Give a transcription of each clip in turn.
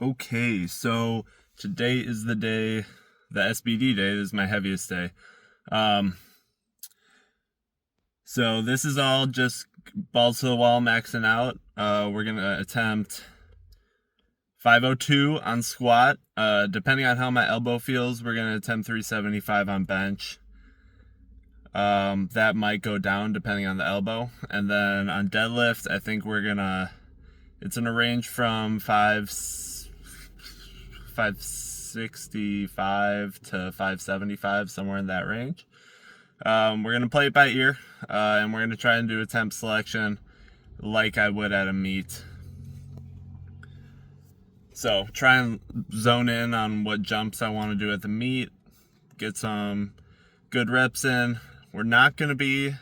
Okay, so today is the day, the SBD day. This is my heaviest day. So this is all just balls to the wall maxing out. We're gonna attempt 502 on squat. Depending on how my elbow feels, we're gonna attempt 375 on bench. That might go down depending on the elbow. And then on deadlift, I think it's in a range from 565 to 575, somewhere in that range. We're going to play it by ear, and we're going to try and do attempt selection like I would at a meet. So try and zone in on what jumps I want to do at the meet, get some good reps in. We're not going to be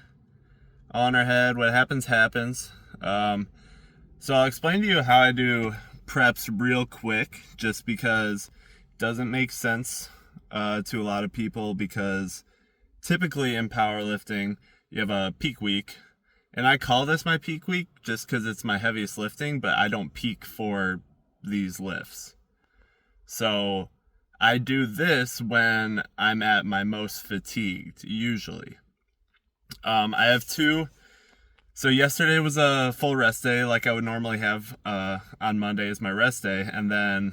on our head. What happens, happens. So I'll explain to you how I do preps real quick, just because it doesn't make sense to a lot of people, because typically in powerlifting, you have a peak week, and I call this my peak week just because it's my heaviest lifting, but I don't peak for these lifts. So I do this when I'm at my most fatigued, usually. I have two. So yesterday was a full rest day, like I would normally have. On Monday is my rest day, and then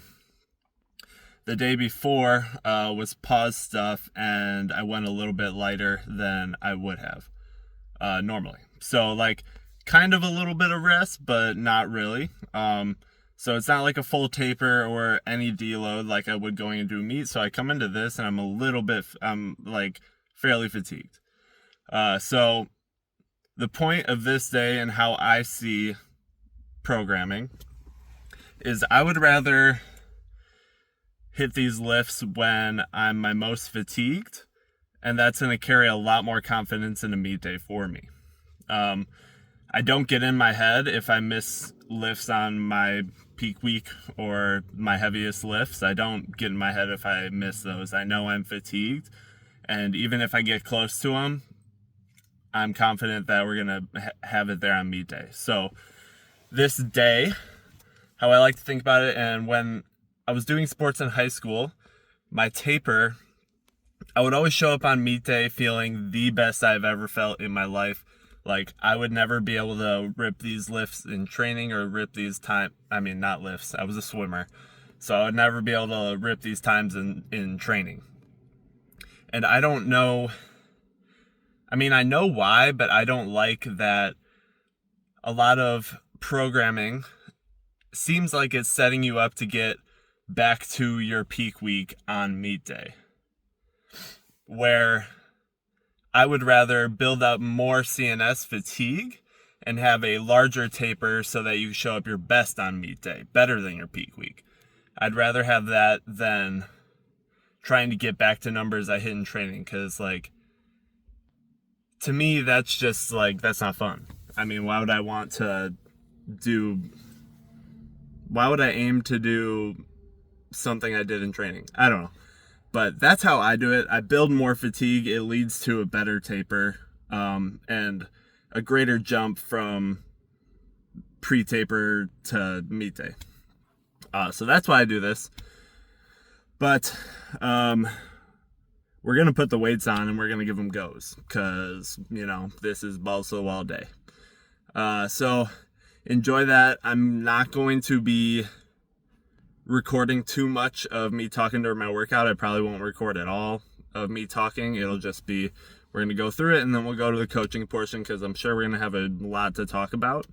the day before was pause stuff, and I went a little bit lighter than I would have normally. So like kind of a little bit of rest, but not really. So it's not like a full taper or any deload like I would going into a meet. So I come into this and I'm like fairly fatigued. So the point of this day and how I see programming is I would rather hit these lifts when I'm my most fatigued, and that's going to carry a lot more confidence in a meet day for me. I don't get in my head if I miss lifts on my peak week or my heaviest lifts. I don't get in my head if I miss those. I know I'm fatigued, and even if I get close to them, I'm confident that we're going to have it there on meet day. So this day, how I like to think about it, and when I was doing sports in high school, my taper, I would always show up on meet day feeling the best I've ever felt in my life. Like I would never be able to rip these lifts in training or rip these not lifts. I was a swimmer. So I would never be able to rip these times in training. And I don't know, I know why, but I don't like that a lot of programming seems like it's setting you up to get back to your peak week on meet day, where I would rather build up more CNS fatigue and have a larger taper so that you show up your best on meet day, better than your peak week. I'd rather have that than trying to get back to numbers I hit in training, because to me, that's just that's not fun. Why would I aim to do something I did in training? I don't know. But that's how I do it. I build more fatigue. It leads to a better taper, and a greater jump from pre-taper to meet day. So that's why I do this. But we're going to put the weights on and we're going to give them goes, because, this is balls to the wall day. So enjoy that. I'm not going to be recording too much of me talking during my workout. I probably won't record at all of me talking. It'll just be, we're going to go through it and then we'll go to the coaching portion, because I'm sure we're going to have a lot to talk about.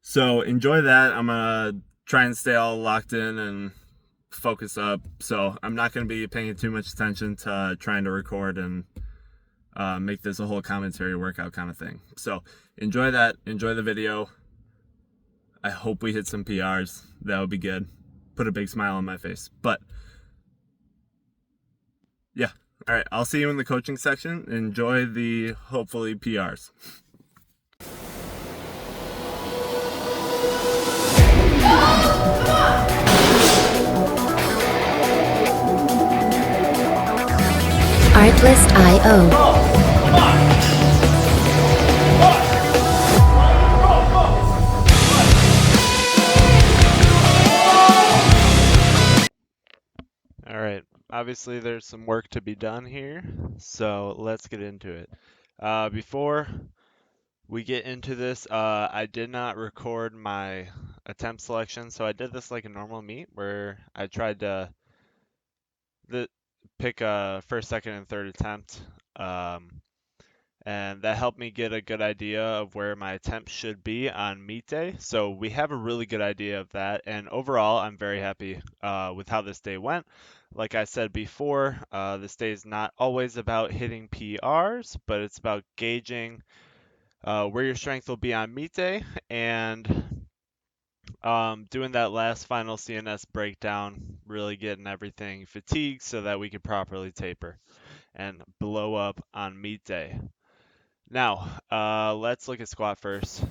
So enjoy that. I'm going to try and stay all locked in and focus up. So I'm not going to be paying too much attention to trying to record and make this a whole commentary workout kind of thing. So enjoy that. Enjoy the video. I hope we hit some PRs. That would be good. Put a big smile on my face. But yeah. All right. I'll see you in the coaching section. Enjoy the hopefully PRs. Artlist.io. obviously there's some work to be done here, so let's get into it. Before we get into this, I did not record my attempt selection, so I did this like a normal meet where I tried to the, pick a first, second, and third attempt. Um, and that helped me get a good idea of where my attempts should be on meet day. So we have a really good idea of that, and overall, I'm very happy with how this day went. Like I said before, this day is not always about hitting PRs, but it's about gauging where your strength will be on meet day and doing that last final CNS breakdown, really getting everything fatigued so that we could properly taper and blow up on meet day. Now, let's look at squat first.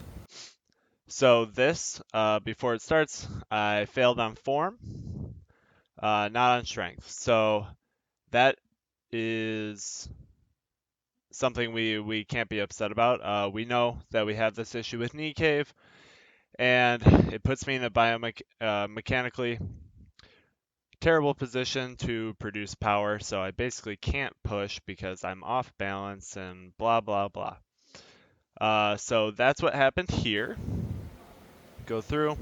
So this, before it starts, I failed on form, not on strength. So that is something we can't be upset about. We know that we have this issue with knee cave, and it puts me in a biomechanically terrible position to produce power. So I basically can't push because I'm off balance and blah blah blah. So that's what happened here. Go through.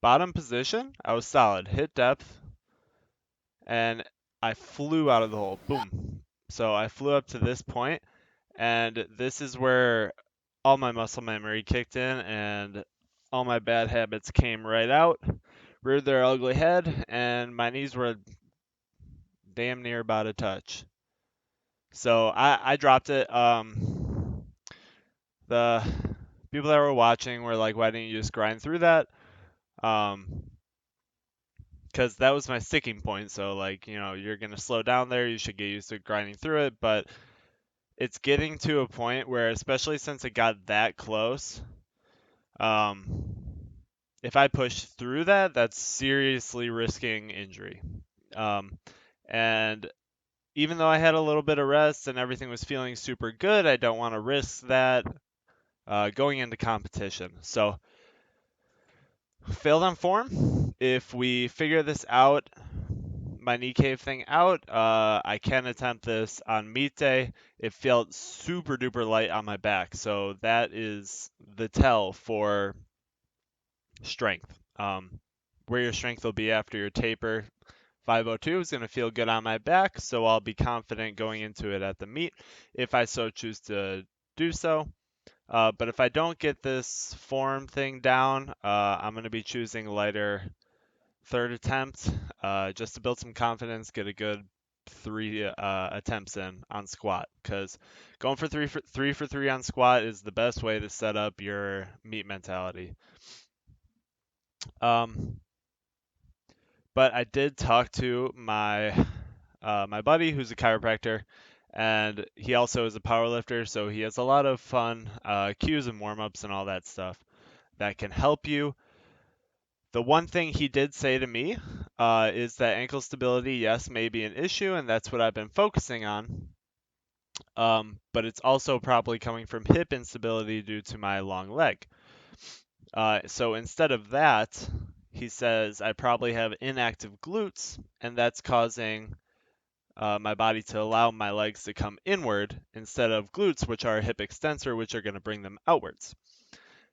Bottom position, I was solid. Hit depth, and I flew out of the hole. Boom. So I flew up to this point, and this is where all my muscle memory kicked in, and all my bad habits came right out, reared their ugly head, and my knees were damn near about to touch. So I dropped it. The people that were watching were like, "Why didn't you just grind through that?" Because that was my sticking point. So, like, you're going to slow down there. You should get used to grinding through it. But it's getting to a point where, especially since it got that close, um, if I push through that, that's seriously risking injury. Um, and even though I had a little bit of rest and everything was feeling super good, I don't want to risk that going into competition. So, failed on form. If we figure this out, my knee cave thing out, I can attempt this on meet day. It felt super duper light on my back, so that is the tell for strength. Where your strength will be after your taper. 502 is going to feel good on my back, so I'll be confident going into it at the meet if I so choose to do so. But if I don't get this form thing down, I'm going to be choosing lighter third attempt just to build some confidence, get a good three attempts in on squat, because going for three on squat is the best way to set up your meet mentality. Um, but I did talk to my buddy who's a chiropractor, and he also is a powerlifter, so he has a lot of fun cues and warm-ups and all that stuff that can help you. The one thing he did say to me is that ankle stability, yes, may be an issue, and that's what I've been focusing on. But it's also probably coming from hip instability due to my long leg. So instead of that, he says I probably have inactive glutes, and that's causing my body to allow my legs to come inward instead of glutes, which are a hip extensor, which are going to bring them outwards.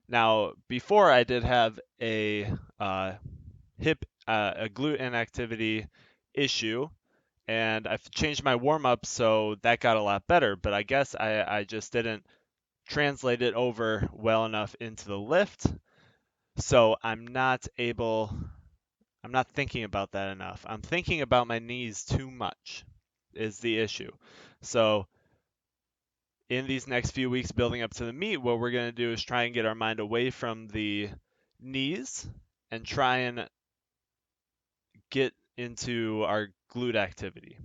Now, before I did have a a glute inactivity issue, and I've changed my warm up so that got a lot better. But I guess I just didn't translate it over well enough into the lift, so I'm not able. I'm not thinking about that enough. I'm thinking about my knees too much, is the issue. So in these next few weeks building up to the meet, what we're going to do is try and get our mind away from the knees and try and get into our glute activity.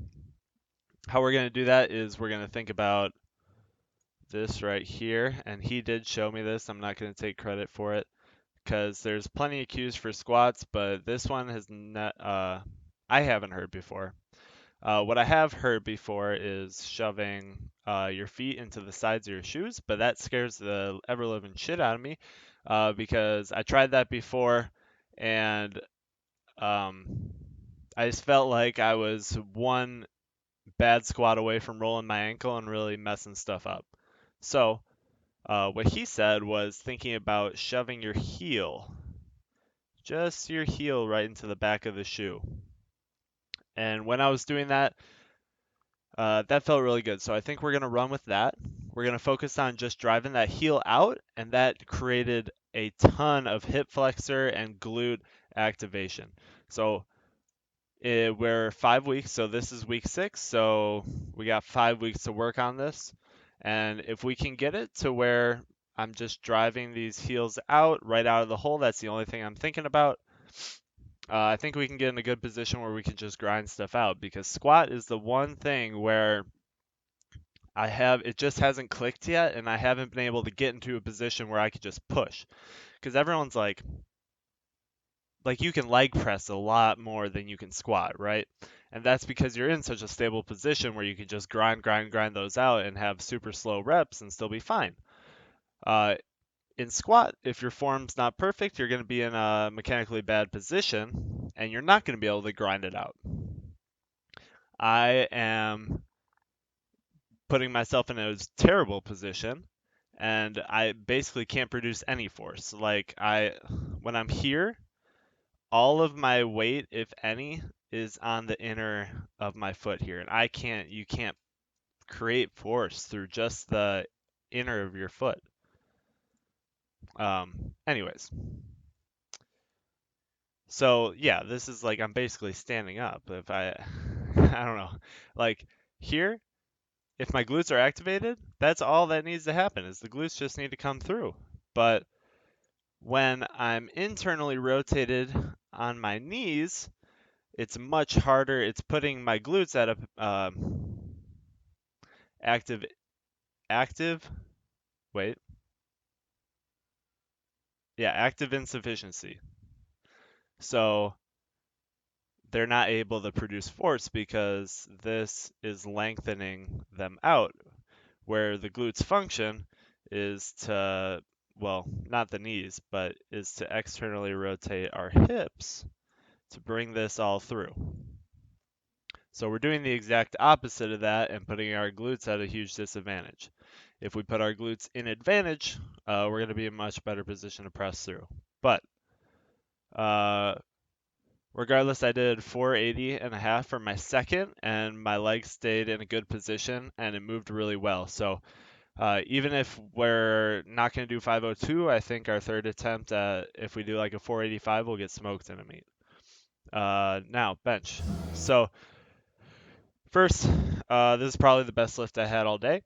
How we're going to do that is we're going to think about this right here, and he did show me this. I'm not going to take credit for it because there's plenty of cues for squats, but this one has not, I haven't heard before. What I have heard before is shoving your feet into the sides of your shoes, but that scares the ever living shit out of me because I tried that before and um, I just felt like I was one bad squat away from rolling my ankle and really messing stuff up. So, what he said was thinking about shoving your heel, just your heel, right into the back of the shoe. And when I was doing that, that felt really good. So I think we're going to run with that. We're going to focus on just driving that heel out, and that created a ton of hip flexor and glute activation. So we're 5 weeks, so this is week 6, so we got 5 weeks to work on this. And if we can get it to where I'm just driving these heels out, right out of the hole, that's the only thing I'm thinking about. I think we can get in a good position where we can just grind stuff out, because squat is the one thing where it just hasn't clicked yet, and I haven't been able to get into a position where I could just push. Because everyone's like you can leg press a lot more than you can squat, right? And that's because you're in such a stable position where you can just grind those out and have super slow reps and still be fine. In squat, if your form's not perfect, you're going to be in a mechanically bad position and you're not going to be able to grind it out. I am putting myself in a terrible position and I basically can't produce any force. When I'm here, all of my weight, if any, is on the inner of my foot here, and you can't create force through just the inner of your foot. Anyways, so yeah, this is like I'm basically standing up. If I, I don't know, like here, if my glutes are activated, that's all that needs to happen is the glutes just need to come through. But when I'm internally rotated on my knees, it's much harder. It's putting my glutes at a active active wait yeah active insufficiency. So they're not able to produce force because this is lengthening them out. Where the glutes function is to, well, not the knees, but is to externally rotate our hips to bring this all through. So we're doing the exact opposite of that and putting our glutes at a huge disadvantage. If we put our glutes in advantage, we're going to be in a much better position to press through. But uh, regardless, I did 480 and a half for my second, and my legs stayed in a good position, and it moved really well. So even if we're not going to do 502, I think our third attempt, if we do like a 485, we'll get smoked in a meet. Now, bench. So first, this is probably the best lift I had all day.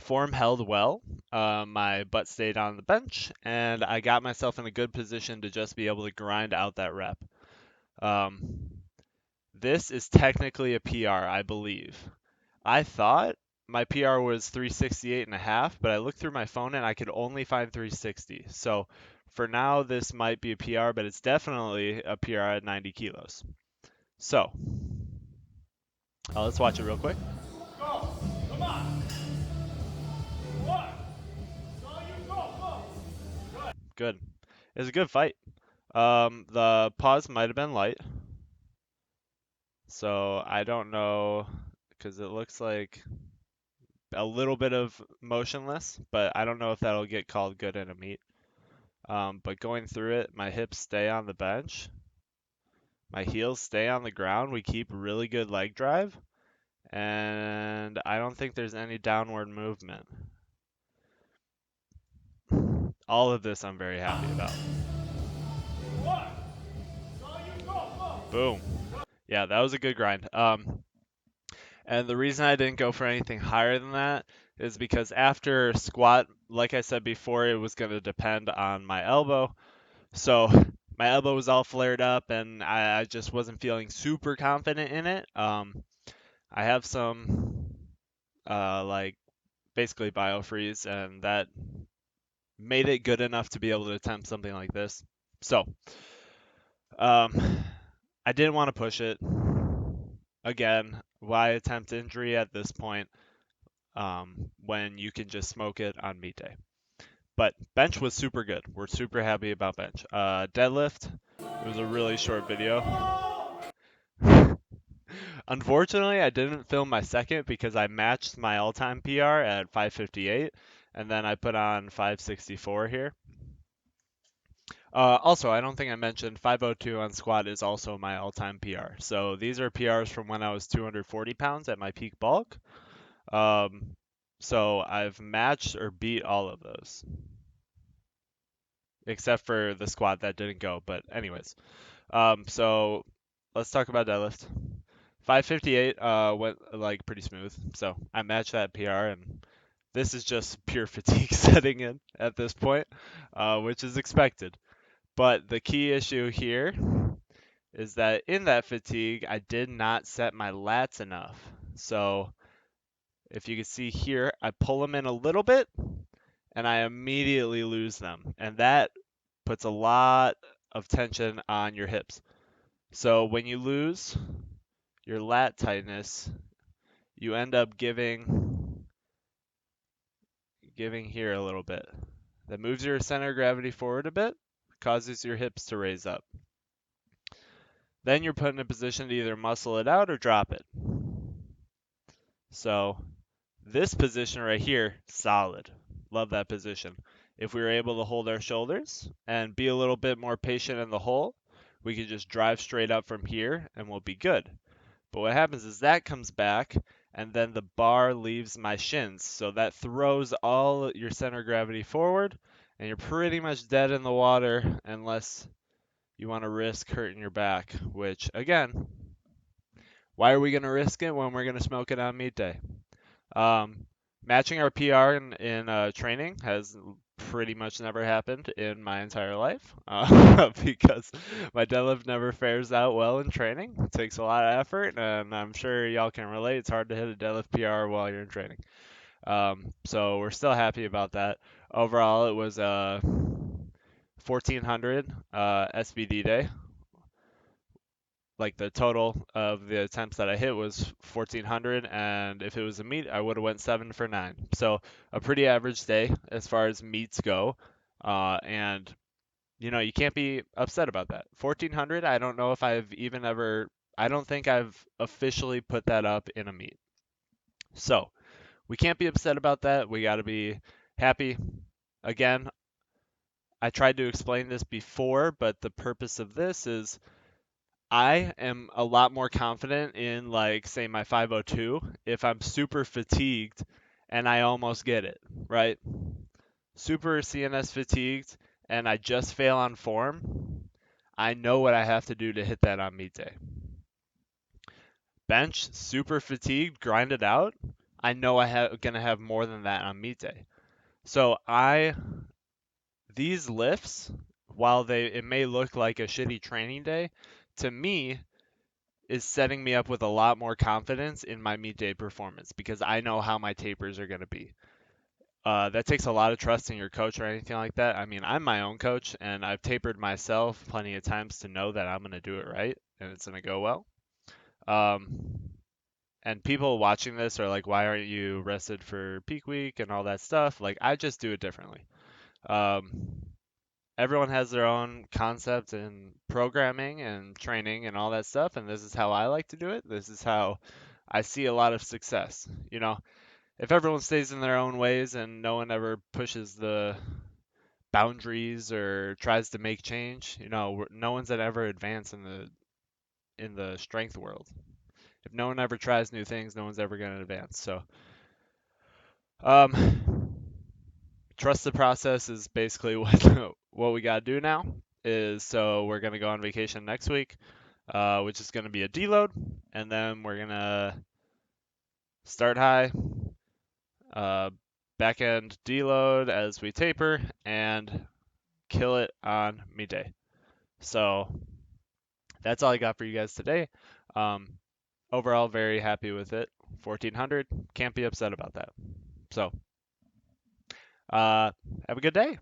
Form held well. My butt stayed on the bench, and I got myself in a good position to just be able to grind out that rep. Um, this is technically a PR, I believe. I thought my PR was 368 and a half, but I looked through my phone and I could only find 360. So for now, this might be a PR, but it's definitely a PR at 90 kilos. So let's watch it real quick. Go! Come on! One! So you go! Go! Good. It was a good fight. The pause might have been light. So I don't know, because it looks like a little bit of motionless, but I don't know if that'll get called good in a meet. But going through it, my hips stay on the bench. My heels stay on the ground. We keep really good leg drive. And I don't think there's any downward movement. All of this I'm very happy about. One! So you go! Go! Boom. Yeah, that was a good grind. And the reason I didn't go for anything higher than that is because after squat, like I said before, it was going to depend on my elbow. So my elbow was all flared up and I just wasn't feeling super confident in it. I have some like basically biofreeze, and that made it good enough to be able to attempt something like this. So I didn't want to push it. Again, why attempt injury at this point when you can just smoke it on meet day? But bench was super good. We're super happy about bench. Deadlift, it was a really short video. Unfortunately, I didn't film my second because I matched my all-time PR at 558, and then I put on 564 here. Also, I don't think I mentioned 502 on squat is also my all-time PR. So these are PRs from when I was 240 pounds at my peak bulk. So I've matched or beat all of those, except for the squat that didn't go. But anyways, so let's talk about deadlift. 558 went like pretty smooth. So I matched that PR, and this is just pure fatigue setting in at this point, which is expected. But the key issue here is that in that fatigue, I did not set my lats enough. So if you can see here, I pull them in a little bit and I immediately lose them. And that puts a lot of tension on your hips. So when you lose your lat tightness, you end up giving here a little bit. That moves your center of gravity forward a bit, causes your hips to raise up. Then you're put in a position to either muscle it out or drop it. So this position right here, solid. Love that position. If we were able to hold our shoulders and be a little bit more patient in the hole, we could just drive straight up from here and we'll be good. But what happens is that comes back and then the bar leaves my shins. So that throws all your center of gravity forward and you're pretty much dead in the water unless you want to risk hurting your back, which again, why are we going to risk it when we're going to smoke it on meet day? Matching our PR in training has pretty much never happened in my entire life because my deadlift never fares out well in training. It takes a lot of effort, and I'm sure y'all can relate. It's hard to hit a deadlift PR while you're in training. So we're still happy about that. Overall, it was 1400 SBD day. Like the total of the attempts that I hit was 1400, and if it was a meet, I would have went 7 for 9. So a pretty average day as far as meets go, and you can't be upset about that. 1400, I don't know if I've even ever, I don't think I've officially put that up in a meet. So we can't be upset about that. We got to be happy. Again, I tried to explain this before, but the purpose of this is I am a lot more confident in, like, say, my 502 if I'm super fatigued and I almost get it, right? Super CNS fatigued and I just fail on form. I know what I have to do to hit that on meet day. Bench, super fatigued, grind it out. I know I'm going to have more than that on meet day. So these lifts, while it may look like a shitty training day, to me, is setting me up with a lot more confidence in my meet day performance because I know how my tapers are going to be. That takes a lot of trust in your coach or anything like that. I mean, I'm my own coach and I've tapered myself plenty of times to know that I'm going to do it right and it's going to go well. And people watching this are like, why aren't you rested for peak week and all that stuff? Like, I just do it differently. Everyone has their own concept in programming and training and all that stuff, and this is how I like to do it. This is how I see a lot of success. If everyone stays in their own ways and no one ever pushes the boundaries or tries to make change, no one's gonna ever advance in the strength world. If no one ever tries new things, no one's ever gonna advance. So, trust the process is basically what we gotta do now. So we're gonna go on vacation next week, which is gonna be a deload, and then we're gonna start high, back end deload as we taper, and kill it on meet day. So that's all I got for you guys today. Overall, very happy with it. 1400, can't be upset about that. So have a good day.